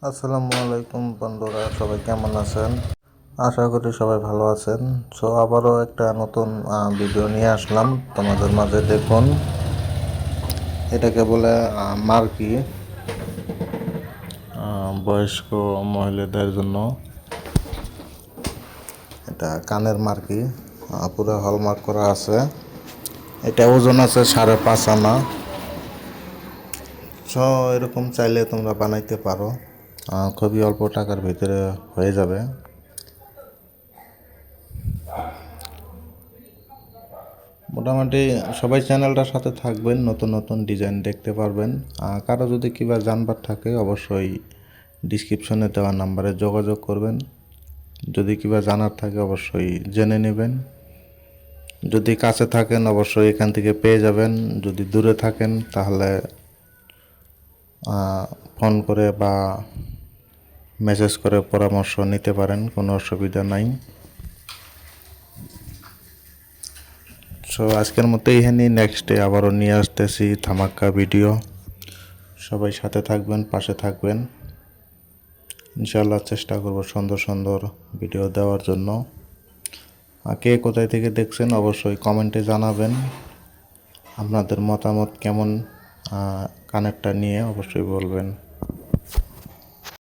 আসসালামু আলাইকুম বন্ধুরা, সবাই কেমন আছেন? আশা করি সবাই ভালো আছেন। সো আবারও একটা নতুন ভিডিও নিয়ে আসলাম তোমাদের মাঝে। দেখুন, এটাকে বলে মার্কি, বয়স্ক মহিলাদের জন্য। এটা কানের মার্কি, পুরো হলমার্ক করা আছে। এটা ওজন আছে 5.5 আনা। সো এরকম চাইলে তোমরা বানাইতে পারো, খুবই অল্প টাকার ভিতরে হয়ে যাবে। মোটামুটি সবাই চ্যানেলটার সাথে থাকবেন, নতুন নতুন ডিজাইন দেখতে পারবেন। কারো যদি কিবা জানবার থাকে অবশ্যই ডিসক্রিপশনে দেওয়া নাম্বারে যোগাযোগ করবেন। যদি কিবা জানার থাকে অবশ্যই জেনে নেবেন। যদি কাছে থাকেন অবশ্যই এখান থেকে পেয়ে যাবেন। যদি দূরে থাকেন তাহলে ফোন করে বা মেসেজ করে পরামর্শ নিতে পারেন, কোনো অসুবিধা নাই। সো আজকের মতো এইখানেই, নেক্সটে আবারও নিয়ে আসতেছি ধামাক্কা ভিডিও। সবাই সাথে থাকবেন, পাশে থাকবেন। ইনশাআল্লাহ চেষ্টা করব সুন্দর সুন্দর ভিডিও দেওয়ার জন্য। কে কোথায় থেকে দেখছেন অবশ্যই কমেন্টে জানাবেন। আপনাদের মতামত কেমন কানেরটা নিয়ে অবশ্যই বলবেন।